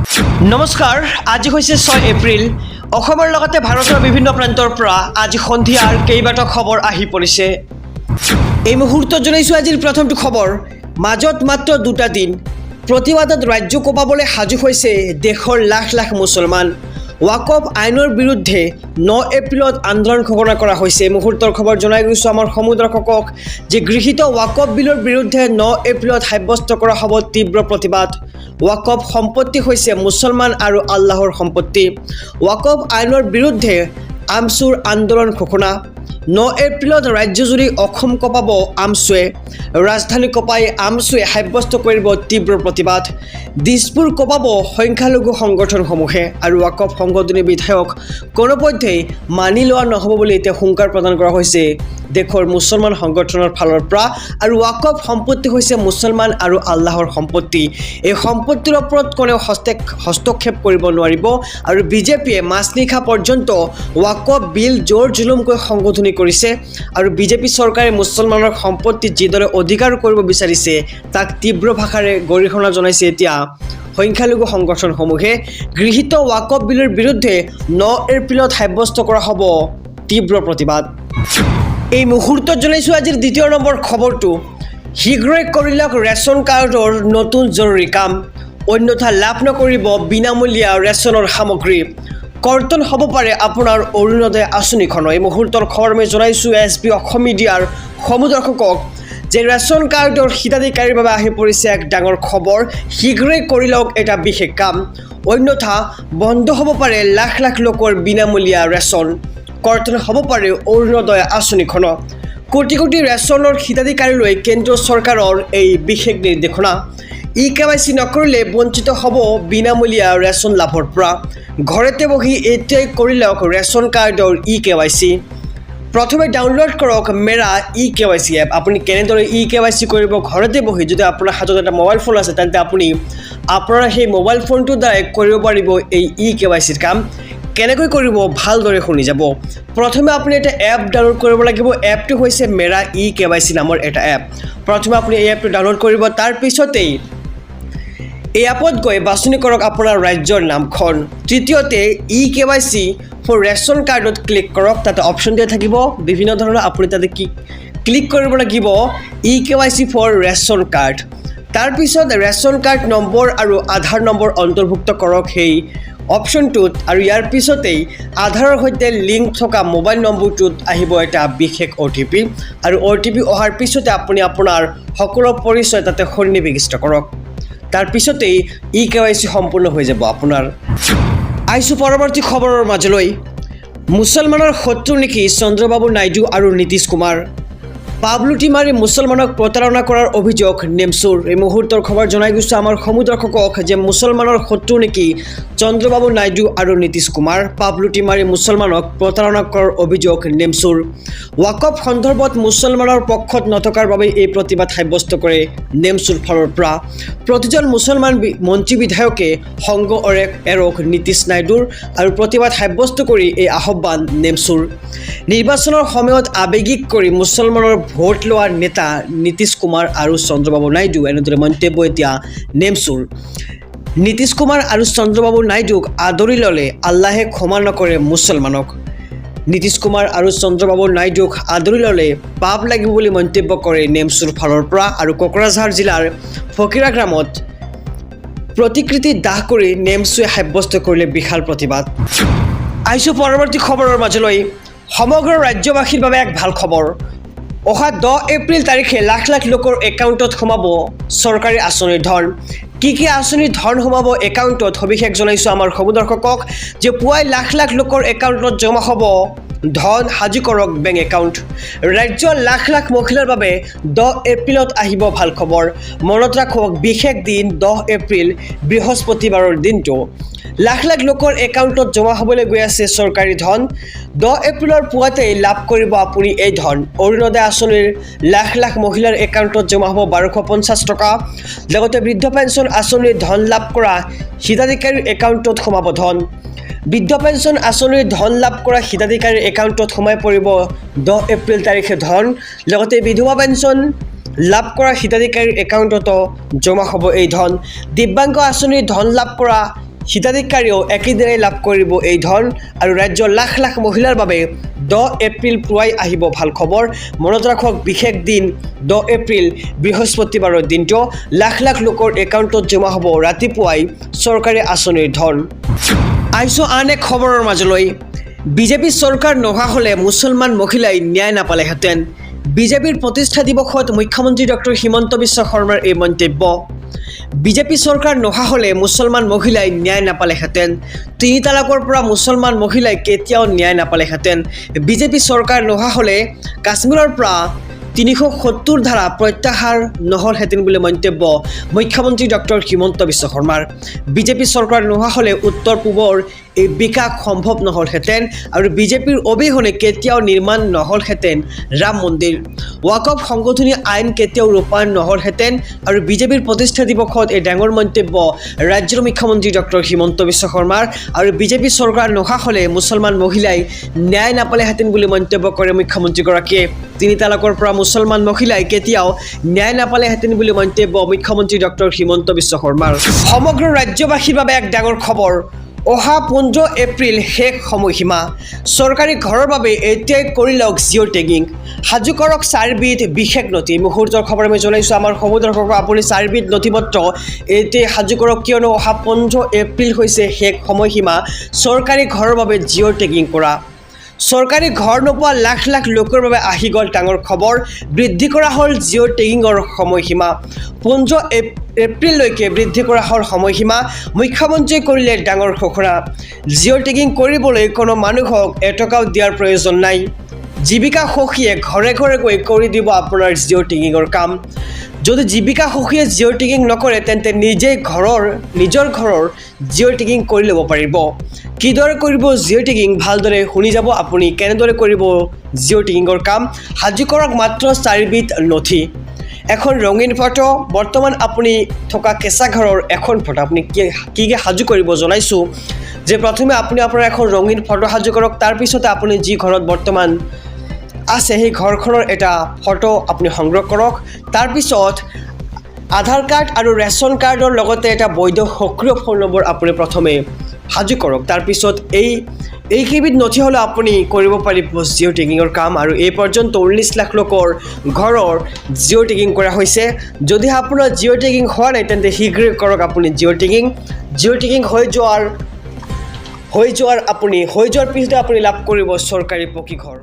নমস্কাৰ, আজি হৈছে 6 এপ্ৰিল। অসমৰ লগতে ভাৰতৰ বিভিন্ন প্ৰান্তৰ পৰা আজি সন্ধিয়াৰ কেইবাটাও খবৰ আহি পৰিছে। এই মুহূৰ্তত জনাইছোঁ আজিৰ প্ৰথমটো খবৰ। মাজত মাত্ৰ 2টা দিন প্ৰতিবাদত ৰাজ্য কঁপাবলৈ সাজু হৈছে দেশৰ লাখ লাখ মুছলমান। ৱাকফ আইনৰ বিৰুদ্ধে 9 এপ্ৰিলত আন্দোলন ঘোষণা কৰা হৈছে। এই মুহূৰ্তৰ খবৰ জনাই গৈছোঁ আমাৰ সমুদ্ৰশকক যে গৃহীত ৱাকফ বিলৰ বিৰুদ্ধে 9 এপ্ৰিলত সাব্যস্ত কৰা হ'ব তীব্ৰ প্ৰতিবাদ। ৱাকফ সম্পত্তি হৈছে মুছলমান আৰু আল্লাহৰ সম্পত্তি। ৱাকফ আইনৰ বিৰুদ্ধে আমছুৰ আন্দোলন ঘোষণা। 9 এপ্ৰিলত ৰাজ্যজুৰি অসম কঁপাব আমছুৱে। ৰাজধানী কঁপাই আমছুৱে সাব্যস্ত কৰিব তীব্ৰ প্ৰতিবাদ। দিছপুৰ কঁপাব সংখ্যালঘু সংগঠনসমূহে আৰু ৱাকফ সংশোধনী বিধেয়ক কোনোপধ্যেই মানি লোৱা নহ'ব বুলি এতিয়া হুংকাৰ প্ৰদান কৰা হৈছে দেশৰ মুছলমান সংগঠনৰ ফালৰ পৰা। আৰু ৱাকফ সম্পত্তি হৈছে মুছলমান আৰু আল্লাহৰ সম্পত্তি। এই সম্পত্তিৰ ওপৰত কোনেও হস্তক্ষেপ কৰিব নোৱাৰিব। আৰু বিজেপিয়ে মাজনিশা পৰ্যন্ত ৱাকফ বিল জোৰ জুলুমকৈ সংশোধনী কৰিছে। আৰু বিজেপি চৰকাৰে মুছলমানৰ সম্পত্তি যিদৰে অধিকাৰ কৰিব বিচাৰিছে তাক তীব্ৰ ভাষাৰে গৰিহণা জনাইছে এতিয়া সংখ্যালঘু সংগঠনসমূহে। গৃহীত ৱাকফ বিলৰ বিৰুদ্ধে 9 এপ্ৰিলত সাব্যস্ত কৰা হ'ব তীব্ৰ প্ৰতিবাদ। এই মুহূৰ্তত জনাইছোঁ আজিৰ দ্বিতীয় নম্বৰ খবৰটো। শীঘ্ৰেই কৰি লওক ৰেচন কাৰ্ডৰ নতুন জৰুৰী কাম, অন্যথা লাভ নকৰিব বিনামূলীয়া ৰেচনৰ সামগ্ৰী। কৰ্তন হ'ব পাৰে আপোনাৰ অৰুণোদয় আঁচনিখন। এই মুহূৰ্তৰ খবৰ আমি জনাইছোঁ SB অসম মিডিয়াৰ সমুদৰ্শকক যে ৰেচন কাৰ্ডৰ হিতাধিকাৰীৰ বাবে আহি পৰিছে এক ডাঙৰ খবৰ। শীঘ্ৰেই কৰি লওক এটা বিশেষ কাম, অন্যথা বন্ধ হ'ব পাৰে লাখ লাখ লোকৰ বিনামূলীয়া ৰেচন। কৰ্তন হ'ব পাৰে অৰুণোদয় আঁচনিখনক। কোটি কোটি ৰেচনৰ হিতাধিকাৰীলৈ কেন্দ্ৰীয় চৰকাৰৰ এই বিশেষ নিৰ্দেশনা। KYC নকৰিলে বঞ্চিত হ'ব বিনামূলীয়া ৰেচন লাভৰ পৰা। ঘৰতে বহি এতিয়াই কৰি লওক ৰেচন কাৰ্ডৰ KYC। প্ৰথমে ডাউনলোড কৰক মেৰা KYC এপ। আপুনি কেনেদৰে KYC কৰিব ঘৰতে বহি? যদি আপোনাৰ হাতত এটা মোবাইল ফোন আছে তেন্তে আপুনি আপোনাৰ সেই মোবাইল ফোনটোৰ দ্বাৰাই কৰিব পাৰিব এই KYCৰ কাম। কেনেকৈ কৰিব ভালদৰে শুনি যাব। প্ৰথমে আপুনি এটা এপ ডাউনলোড কৰিব লাগিব। এপটো হৈছে মেৰা KYC নামৰ এটা এপ। প্ৰথমে আপুনি এই এপটো ডাউনলোড কৰিব। তাৰপিছতেই এই এপত গৈ বাছনি কৰক আপোনাৰ ৰাজ্যৰ নামখন। তৃতীয়তে KYC ফৰ ৰেচন কাৰ্ডত ক্লিক কৰক। তাতে অপশ্যন দিয়া থাকিব বিভিন্ন ধৰণৰ। আপুনি তাতে ক্লিক কৰিব লাগিব KYC ফৰ ৰেচন কাৰ্ড। তাৰপিছত ৰেচন কাৰ্ড নম্বৰ আৰু আধাৰ নম্বৰ অন্তৰ্ভুক্ত কৰক সেই অপশ্যনটোত। আৰু ইয়াৰ পিছতেই আধাৰৰ সৈতে লিংক থকা মোবাইল নম্বৰটোত আহিব এটা বিশেষ OTP। আৰু OTP অহাৰ পিছতে আপুনি আপোনাৰ সকলো পৰিচয় তাতে সন্নিৱিষ্ট কৰক। তাৰপিছতেই KYC সম্পূৰ্ণ হৈ যাব আপোনাৰ। আহিছোঁ পৰৱৰ্তী খবৰৰ মাজলৈ। মুছলমানৰ শত্ৰু নেকি চন্দ্ৰবাবু নাইডু আৰু নীতিশ কুমাৰ? পাব লুটি মাৰি মুছলমানক প্ৰতাৰণা কৰাৰ অভিযোগ নেমচুৰ। এই মুহূৰ্তৰ খবৰ জনাই গৈছোঁ আমাৰ সমুদ্ৰশকক যে মুছলমানৰ শত্ৰু নেকি চন্দ্ৰবাবু নাইডু আৰু নীতিশ কুমাৰ। পাব লুটি মাৰি মুছলমানক প্ৰতাৰণা কৰাৰ অভিযোগ নেমচুৰ। ৱাকফ সন্দৰ্ভত মুছলমানৰ পক্ষত নথকাৰ বাবে এই প্ৰতিবাদ সাব্যস্ত কৰে নেমচুৰ ফালৰ পৰা। প্ৰতিজন মুছলমান মন্ত্ৰী বিধায়কে সংগ এৰক নীতিশ নাইডুৰ আৰু প্ৰতিবাদ সাব্যস্ত কৰি এই আহ্বান নেমচুৰ। নিৰ্বাচনৰ সময়ত আৱেগিক কৰি মুছলমানৰ ভোট লোৱা নেতা নীতিশ কুমাৰ আৰু চন্দ্ৰবাবু নাইডু, এনেদৰে মন্তব্য এতিয়া নেমচুৰ। নীতিশ কুমাৰ আৰু চন্দ্ৰবাবু নাইডুক আদৰি ল'লে আল্লাহে ক্ষমা নকৰে মুছলমানক। নীতিশ কুমাৰ আৰু চন্দ্ৰবাবু নাইডুক আদৰি ল'লে পাপ লাগিব বুলি মন্তব্য কৰে নেমচুৰ ফালৰ পৰা। আৰু কোকৰাঝাৰ জিলাৰ ফকিৰা গ্ৰামত প্ৰতিকৃতি দাহ কৰি নেমচুৱে সাব্যস্ত কৰিলে বিশাল প্ৰতিবাদ। আহিছোঁ পৰৱৰ্তী খবৰৰ মাজলৈ। সমগ্ৰ ৰাজ্যবাসীৰ বাবে এক ভাল খবৰ। অহা 10 এপ্ৰিল তাৰিখে লাখ লাখ লোকৰ একাউণ্টত সোমাব চৰকাৰী আঁচনিৰ ধন। কি আঁচনিৰ ধন সোমাব একাউণ্টত সবিশেষ জনাইছোঁ আমাৰ সমুদৰ্শকক যে পুৱাই লাখ লাখ লোকৰ একাউণ্টত জমা হ'ব ধন। সাজু কৰক বেংক একাউণ্ট। ৰাজ্যৰ লাখ লাখ মহিলাৰ বাবে 10 এপ্ৰিলত আহিব ভাল খবৰ। মনত ৰাখক বিশেষ দিন 10 এপ্ৰিল বৃহস্পতিবাৰৰ দিনটো। লাখ লাখ লোকৰ একাউণ্টত জমা হ'বলৈ গৈ আছে চৰকাৰী ধন। 10 এপ্ৰিলৰ পুৱাতেই লাভ কৰিব আপুনি এই ধন। অৰুণোদয় আঁচনিৰ লাখ লাখ মহিলাৰ একাউণ্টত জমা হ'ব 1250 টকা। লগতে বৃদ্ধ পেঞ্চন আঁচনিৰ ধন লাভ কৰা হিতাধিকাৰীৰ একাউণ্টত সোমাব ধন। বৃদ্ধ পেঞ্চন আঁচনিৰ ধন লাভ কৰা হিতাধিকাৰীৰ একাউণ্টত সোমাই পৰিব 10 এপ্ৰিল তাৰিখে ধন। লগতে বিধৱা পেঞ্চন লাভ কৰা হিতাধিকাৰীৰ একাউণ্টতো জমা হ'ব এই ধন। দিব্যাংগ আঁচনিৰ ধন লাভ কৰা হিতাধিকাৰীও একেদিনাই লাভ কৰিব এই ধন আৰু ৰাজ্যৰ লাখ লাখ মহিলাৰ বাবে 10 এপ্ৰিল পুৱাই আহিব ভাল খবৰ। মনত ৰাখক বিশেষ দিন 10 এপ্ৰিল বৃহস্পতিবাৰৰ দিনটো লাখ লাখ লোকৰ একাউণ্টত জমা হ'ব ৰাতিপুৱাই চৰকাৰী আঁচনিৰ ধন। আহিছোঁ আন এক খবৰৰ মাজলৈ। বিজেপি চৰকাৰ নোহোৱা হ'লে মুছলমান মহিলাই ন্যায় নাপালেহেঁতেন। বিজেপিৰ প্ৰতিষ্ঠা দিৱসত মুখ্যমন্ত্ৰী ডক্টৰ হিমন্ত বিশ্ব শৰ্মাৰ এই মন্তব্য। বিজেপি চৰকাৰ নোহোৱা হ'লে মুছলমান মহিলাই ন্যায় নাপালেহেঁতেন। 3 তালাকৰ পৰা মুছলমান মহিলাই কেতিয়াও ন্যায় নাপালেহেঁতেন। বিজেপি চৰকাৰ নোহোৱা হ'লে কাশ্মীৰৰ পৰা 370 ধাৰা প্ৰত্যাহাৰ নহ'লহেঁতেন বুলি মন্তব্য মুখ্যমন্ত্ৰী ডক্টৰ হিমন্ত বিশ্ব শৰ্মাৰ। বিজেপি চৰকাৰ নোহোৱা হ'লে উত্তৰ পূবৰ এই বিকাশ সম্ভৱ নহ'লহেঁতেন আৰু বিজেপিৰ অবিহনে কেতিয়াও নিৰ্মাণ নহ'লহেঁতেন ৰাম মন্দিৰ। ৱাকফ সংশোধনী আইন কেতিয়াও ৰূপায়ণ নহ'লহেঁতেন আৰু বিজেপিৰ প্ৰতিষ্ঠা দিৱসত এই ডাঙৰ মন্তব্য ৰাজ্যৰ মুখ্যমন্ত্ৰী ডক্টৰ হিমন্ত বিশ্ব শৰ্মাৰ। আৰু বিজেপি চৰকাৰ নোহোৱা হ'লে মুছলমান মহিলাই ন্যায় নাপালেহেঁতেন বুলি মন্তব্য কৰে মুখ্যমন্ত্ৰীগৰাকীয়ে। 3 তালাকৰ পৰা মুছলমান মহিলাই কেতিয়াও ন্যায় নাপালেহেঁতেন বুলি মন্তব্য মুখ্যমন্ত্ৰী ডক্টৰ হিমন্ত বিশ্ব শৰ্মাৰ। সমগ্ৰ ৰাজ্যবাসীৰ বাবে এক ডাঙৰ খবৰ। অহা 15 এপ্ৰিল শেষ সময়সীমা। চৰকাৰী ঘৰৰ বাবে এতিয়াই কৰি লওক জিঅ' টেগিং। সাজু কৰক 4বিধ বিশেষ নথি। মুহূৰ্তৰ খবৰ আমি জনাইছোঁ আমাৰ সমূহ দৰ্শকক, আপুনি 4বিধ নথিপত্ৰ এতিয়াই সাজু কৰক, কিয়নো অহা 15 এপ্ৰিল হৈছে শেষ সময়সীমা চৰকাৰী ঘৰৰ বাবে জিঅ' টেগিং কৰা। চৰকাৰী ঘৰ নোপোৱা লাখ লাখ লোকৰ বাবে আহি গ'ল ডাঙৰ খবৰ। বৃদ্ধি কৰা হ'ল জিঅ' টেগিঙৰ সময়সীমা। 15 এপ্ৰিললৈকে বৃদ্ধি কৰা হ'ল সময়সীমা। মুখ্যমন্ত্ৰীয়ে কৰিলে ডাঙৰ ঘোষণা। জিঅ' টেগিং কৰিবলৈ কোনো মানুহক এটকাও দিয়াৰ প্ৰয়োজন নাই। জীৱিকা সখীয়ে ঘৰে ঘৰে গৈ কৰি দিব আপোনাৰ জিঅ' টেগিঙৰ কাম। যদি জীৱিকা সখীয়ে জিঅ' টেগিং নকৰে তেন্তে নিজৰ ঘৰৰ জিঅ' টেগিং কৰি ল'ব পাৰিব। কিদৰে কৰিব জিঅ' টেগিং ভালদৰে শুনি যাব আপুনি। কেনেদৰে কৰিব জিঅ' টেগিঙৰ কাম? সাজু কৰক মাত্ৰ 4বিধ নথি। এখন ৰঙীন ফটো, বৰ্তমান আপুনি থকা কেঁচা ঘৰৰ এখন ফটো। আপুনি কি সাজু কৰিব জনাইছোঁ যে প্ৰথমে আপুনি আপোনাৰ এখন ৰঙীন ফটো সাজু কৰক। তাৰপিছতে আপুনি যি ঘৰত বৰ্তমান আছে সেই ঘৰখনৰ এটা ফটো আপুনি সংগ্ৰহ কৰক। তাৰপিছত আধাৰ কাৰ্ড আৰু ৰেচন কাৰ্ডৰ লগতে এটা বৈধ সক্ৰিয় ফোন নম্বৰ আপুনি প্ৰথমে সাজু কৰক। তাৰপিছত এইকেইবিধ নথি হ'লে আপুনি কৰিব পাৰিব জিঅ' টেগিঙৰ কাম। আৰু এই পৰ্যন্ত 19 লাখ লোকৰ ঘৰৰ জিঅ' টেগিং কৰা হৈছে। যদি আপোনাৰ জিঅ' টেগিং হোৱা নাই তেন্তে শীঘ্ৰে কৰক আপুনি জিঅ' টেগিং। জিঅ' টেগিং হৈ যোৱাৰ পিছতে আপুনি লাভ কৰিব চৰকাৰী পকী ঘৰ।